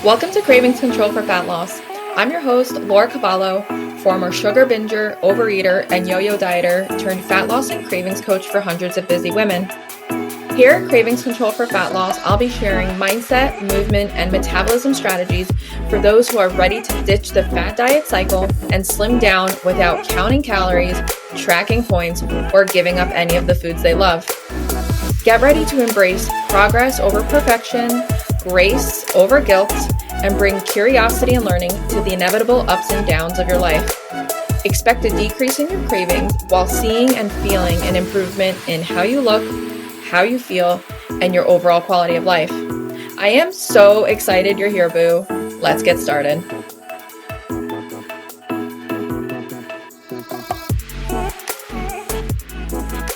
Welcome to Cravings Control for Fat Loss. I'm your host, Laura Cavallo, former sugar binger, overeater, and yo-yo dieter turned fat loss and cravings coach for hundreds of busy women. Here at Cravings Control for Fat Loss, I'll be sharing mindset, movement, and metabolism strategies for those who are ready to ditch the fat diet cycle and slim down without counting calories, tracking points, or giving up any of the foods they love. Get ready to embrace progress over perfection, grace over guilt, and bring curiosity and learning to the inevitable ups and downs of your life. Expect a decrease in your cravings while seeing and feeling an improvement in how you look, how you feel, and your overall quality of life. I am so excited you're here, boo. Let's get started.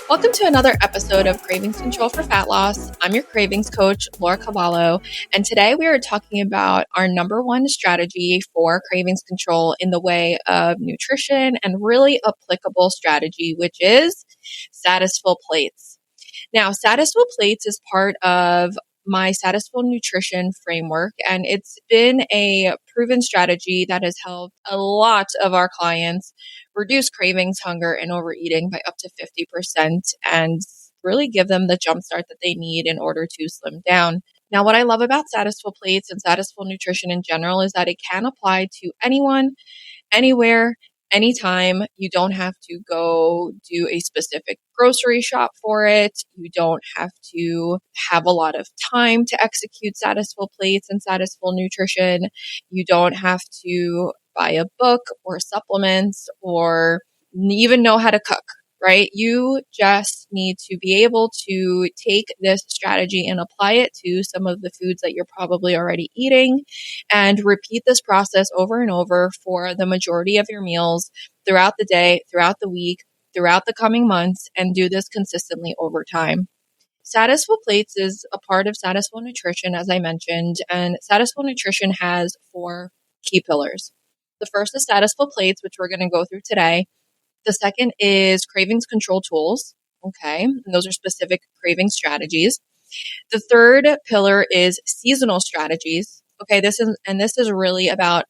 Welcome to another episode of Cravings Control for Fat Loss. I'm your cravings coach, Laura Cavallo, and today we are talking about our number one strategy for cravings control in the way of nutrition and really applicable strategy, which is Satisfull Plates. Now, Satisfull Plates is part of my Satisfull Nutrition framework, and it's been a proven strategy that has helped a lot of our clients reduce cravings, hunger, and overeating by up to 50% and really give them the jumpstart that they need in order to slim down. Now, what I love about Satisfull Plates and Satisfull Nutrition in general is that it can apply to anyone, anywhere, anytime. You don't have to go do a specific grocery shop for it. You don't have to have a lot of time to execute Satisfull Plates and Satisfull Nutrition. You don't have to buy a book or supplements or even know how to cook, right? You just need to be able to take this strategy and apply it to some of the foods that you're probably already eating and repeat this process over and over for the majority of your meals throughout the day, throughout the week, throughout the coming months, and do this consistently over time. Satisfull Plates is a part of Satisfull Nutrition, as I mentioned, and Satisfull Nutrition has 4 key pillars. The first is Satisfull Plates, which we're going to go through today. The second is cravings control tools. Okay. And those are specific craving strategies. The third pillar is seasonal strategies. Okay. This is really about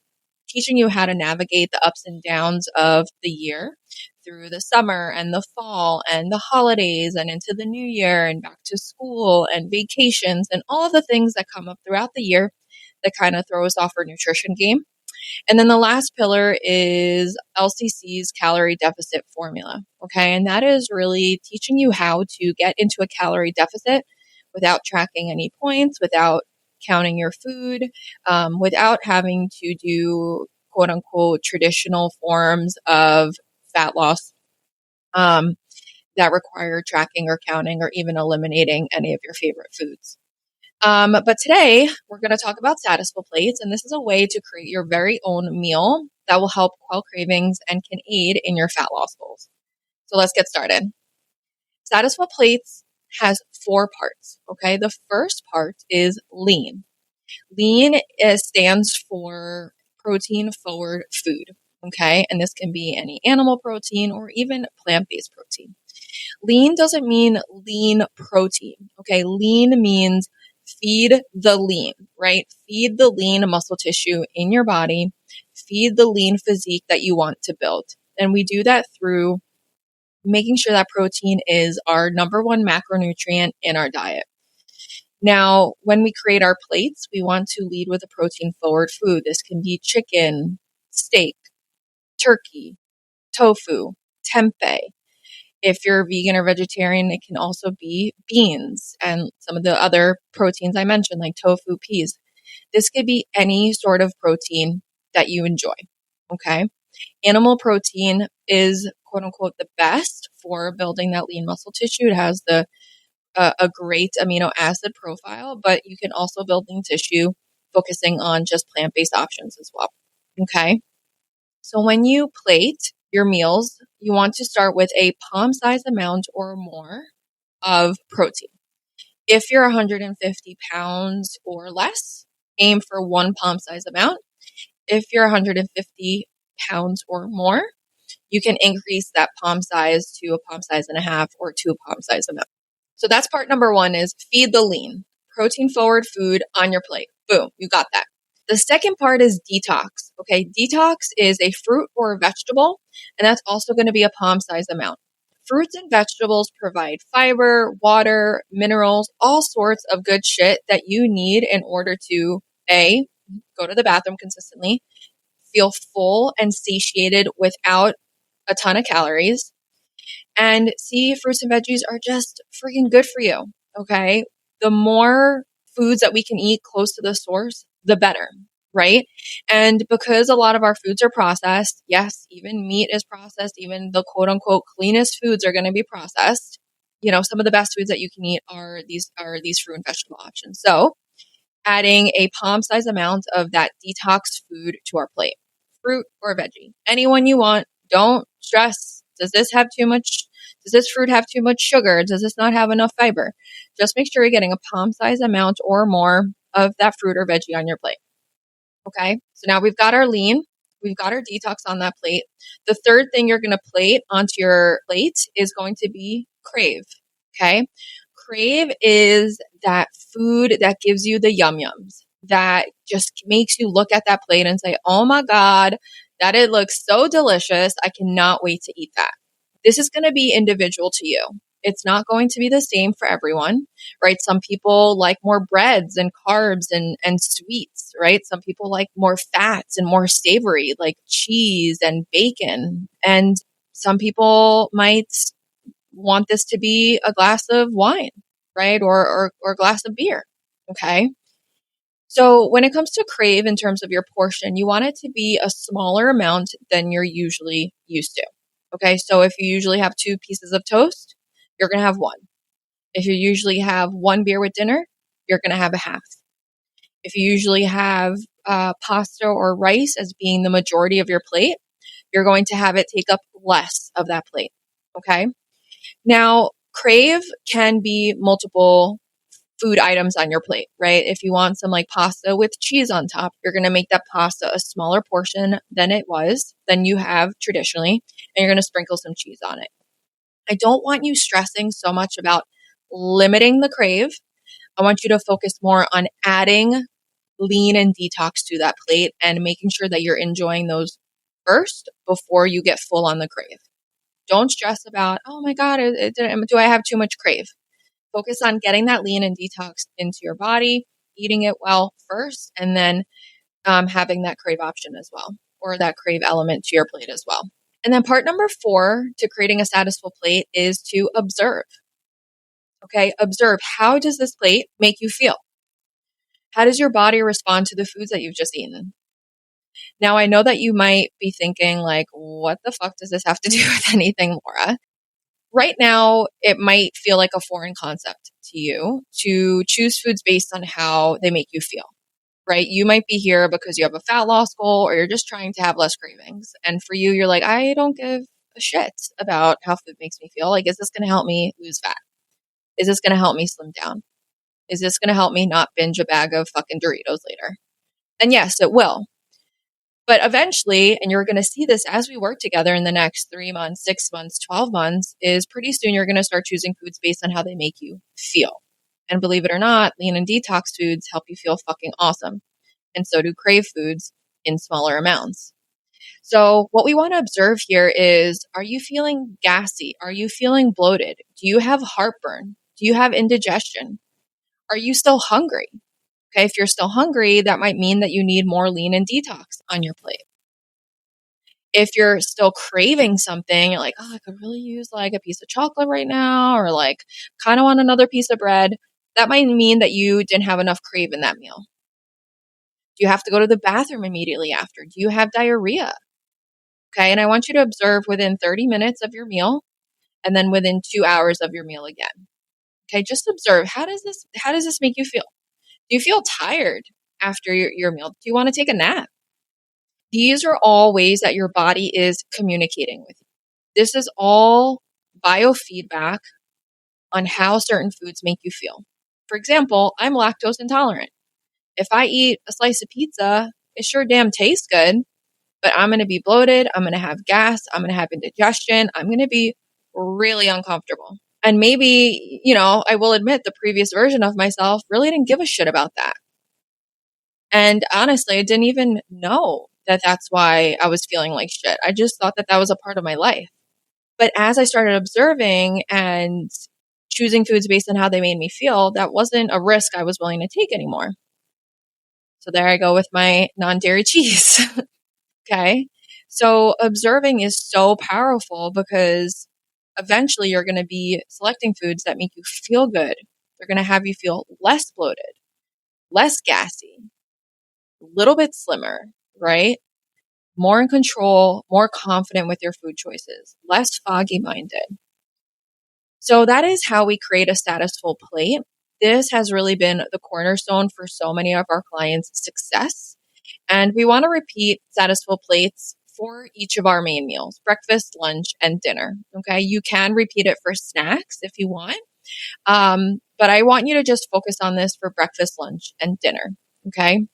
teaching you how to navigate the ups and downs of the year through the summer and the fall and the holidays and into the new year and back to school and vacations and all of the things that come up throughout the year that kind of throw us off our nutrition game. And then the last pillar is LCC's calorie deficit formula. Okay. And that is really teaching you how to get into a calorie deficit without tracking any points, without counting your food, without having to do quote unquote traditional forms of fat loss that require tracking or counting or even eliminating any of your favorite foods. But today we're going to talk about Satisfull Plates, and this is a way to create your very own meal that will help quell cravings and can aid in your fat loss goals. So let's get started. Satisfull Plates has 4 parts. Okay. The first part is lean. Lean stands for protein forward food. Okay. And this can be any animal protein or even plant-based protein. Lean doesn't mean lean protein. Okay. Lean means feed the lean, right? Feed the lean muscle tissue in your body. Feed the lean physique that you want to build. And we do that through making sure that protein is our number one macronutrient in our diet. Now, when we create our plates, we want to lead with a protein forward food. This can be chicken, steak, turkey, tofu, tempeh. If you're vegan or vegetarian, it can also be beans and some of the other proteins I mentioned, like tofu, peas. This could be any sort of protein that you enjoy. Okay. Animal protein is quote unquote the best for building that lean muscle tissue. It has a great amino acid profile, but you can also build lean tissue focusing on just plant-based options as well. Okay. So when you plate your meals, you want to start with a palm-sized amount or more of protein. If you're 150 pounds or less, aim for 1 palm-sized amount. If you're 150 pounds or more, you can increase that palm size to a palm size and a half or 2 palm size amount. So that's part number 1 is feed the lean. Protein forward food on your plate. Boom, you got that. The second part is detox. Okay. Detox is a fruit or a vegetable, and that's also going to be a palm size amount. Fruits and vegetables provide fiber, water, minerals, all sorts of good shit that you need in order to A, go to the bathroom consistently, feel full and satiated without a ton of calories, and C, fruits and veggies are just freaking good for you. Okay. The more foods that we can eat close to the source, the better. Right. And because a lot of our foods are processed, yes, even meat is processed, even the quote unquote cleanest foods are going to be processed. You know, some of the best foods that you can eat are these fruit and vegetable options. So adding a palm size amount of that detox food to our plate, fruit or veggie, anyone you want. Don't stress. Does this fruit have too much sugar? Does this not have enough fiber? Just make sure you're getting a palm size amount or more of that fruit or veggie on your plate. Okay. So now we've got our lean. We've got our detox on that plate. The third thing you're going to plate onto your plate is going to be crave. Okay. Crave is that food that gives you the yum yums, that just makes you look at that plate and say, oh my God, that it looks so delicious. I cannot wait to eat that. This is going to be individual to you. It's not going to be the same for everyone, right? Some people like more breads and carbs and sweets, right? Some people like more fats and more savory, like cheese and bacon. And some people might want this to be a glass of wine, right? Or a glass of beer. Okay. So when it comes to crave in terms of your portion, you want it to be a smaller amount than you're usually used to. Okay. So if you usually have 2 pieces of toast, you're going to have 1. If you usually have 1 beer with dinner, you're going to have a half. If you usually have pasta or rice as being the majority of your plate, you're going to have it take up less of that plate. Okay. Now, crave can be multiple food items on your plate, right? If you want some like pasta with cheese on top, you're going to make that pasta a smaller portion than you have traditionally, and you're going to sprinkle some cheese on it. I don't want you stressing so much about limiting the crave. I want you to focus more on adding lean and detox to that plate and making sure that you're enjoying those first before you get full on the crave. Don't stress about, oh my God, do I have too much crave? Focus on getting that lean and detox into your body, eating it well first, and then having that crave option as well, or that crave element to your plate as well. And then part number 4 to creating a satisful plate is to observe. Okay, observe, how does this plate make you feel? How does your body respond to the foods that you've just eaten? Now, I know that you might be thinking like, what the fuck does this have to do with anything, Laura? Right now, it might feel like a foreign concept to you to choose foods based on how they make you feel, right? You might be here because you have a fat loss goal or you're just trying to have less cravings. And for you, you're like, I don't give a shit about how food makes me feel. Like, is this going to help me lose fat? Is this going to help me slim down? Is this going to help me not binge a bag of fucking Doritos later? And yes, it will. But eventually, and you're going to see this as we work together in the next 3 months, 6 months, 12 months, is pretty soon you're going to start choosing foods based on how they make you feel. And believe it or not, lean and detox foods help you feel fucking awesome. And so do crave foods in smaller amounts. So what we want to observe here is, are you feeling gassy? Are you feeling bloated? Do you have heartburn? Do you have indigestion? Are you still hungry? Okay, if you're still hungry, that might mean that you need more lean and detox on your plate. If you're still craving something, you're like, oh, I could really use like a piece of chocolate right now, or like kind of want another piece of bread. That might mean that you didn't have enough crave in that meal. Do you have to go to the bathroom immediately after? Do you have diarrhea? Okay, and I want you to observe within 30 minutes of your meal and then within 2 hours of your meal again. Okay, just observe, how does this make you feel? Do you feel tired after your meal? Do you want to take a nap? These are all ways that your body is communicating with you. This is all biofeedback on how certain foods make you feel. For example, I'm lactose intolerant. If I eat a slice of pizza, it sure damn tastes good, but I'm going to be bloated. I'm going to have gas. I'm going to have indigestion. I'm going to be really uncomfortable. And maybe, I will admit the previous version of myself really didn't give a shit about that. And honestly, I didn't even know that that's why I was feeling like shit. I just thought that that was a part of my life. But as I started observing and choosing foods based on how they made me feel, that wasn't a risk I was willing to take anymore. So there I go with my non-dairy cheese. Okay. So observing is so powerful because eventually you're going to be selecting foods that make you feel good. They're going to have you feel less bloated, less gassy, a little bit slimmer, right? More in control, more confident with your food choices, less foggy minded. So that is how we create a Satisfull plate. This has really been the cornerstone for so many of our clients' success. And we want to repeat Satisfull plates for each of our main meals, breakfast, lunch, and dinner. Okay. You can repeat it for snacks if you want. But I want you to just focus on this for breakfast, lunch, and dinner. Okay.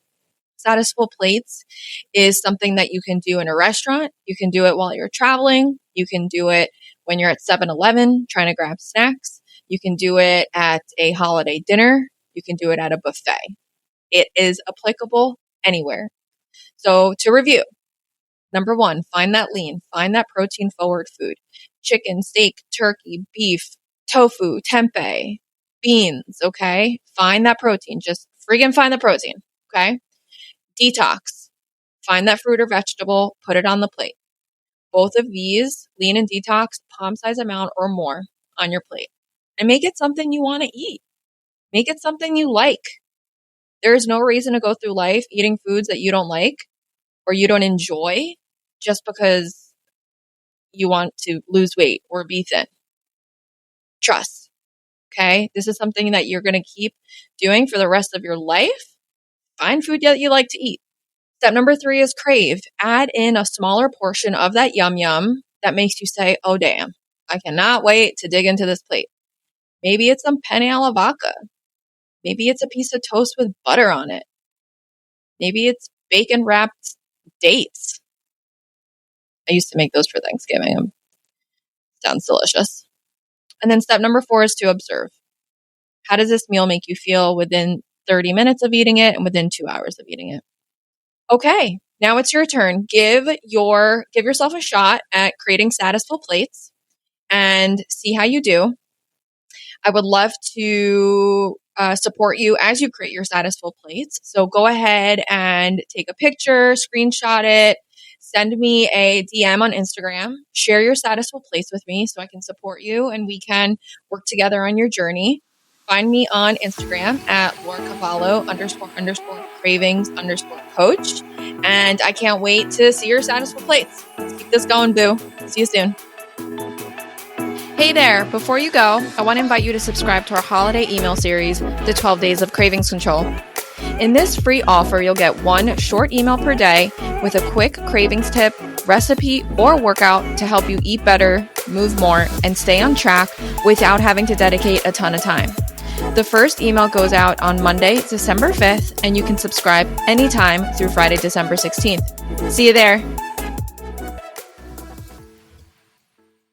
Satisfull plates is something that you can do in a restaurant. You can do it while you're traveling. You can do it when you're at 7-Eleven trying to grab snacks. You can do it at a holiday dinner. You can do it at a buffet. It is applicable anywhere. So to review, number one, find that lean, find that protein forward food, chicken, steak, turkey, beef, tofu, tempeh, beans. Okay. Find that protein. Just friggin' find the protein. Okay. Detox. Find that fruit or vegetable, put it on the plate. Both of these, lean and detox, palm size amount or more on your plate. And make it something you want to eat. Make it something you like. There is no reason to go through life eating foods that you don't like or you don't enjoy just because you want to lose weight or be thin. Trust. Okay? This is something that you're going to keep doing for the rest of your life. Find food that you like to eat. Step number 3 is CRAVE. Add in a smaller portion of that yum yum that makes you say, oh damn, I cannot wait to dig into this plate. Maybe it's some penne alla vodka. Maybe it's a piece of toast with butter on it. Maybe it's bacon wrapped dates. I used to make those for Thanksgiving. Sounds delicious. And then step number 4 is to observe. How does this meal make you feel within 30 minutes of eating it and within 2 hours of eating it? Okay, now it's your turn. Give yourself a shot at creating Satisfull plates and see how you do. I would love to support you as you create your Satisfull plates. So go ahead and take a picture, screenshot it, send me a DM on Instagram, share your Satisfull plates with me so I can support you and we can work together on your journey. Find me on Instagram at @LauraCavallo __cravings_coach. And I can't wait to see your Satisfull plates. Let's keep this going, boo. See you soon. Hey there, before you go, I want to invite you to subscribe to our holiday email series, The 12 Days of Cravings Control. In this free offer, you'll get one short email per day with a quick cravings tip, recipe, or workout to help you eat better, move more, and stay on track without having to dedicate a ton of time. The first email goes out on Monday, December 5th, and you can subscribe anytime through Friday, December 16th. See you there.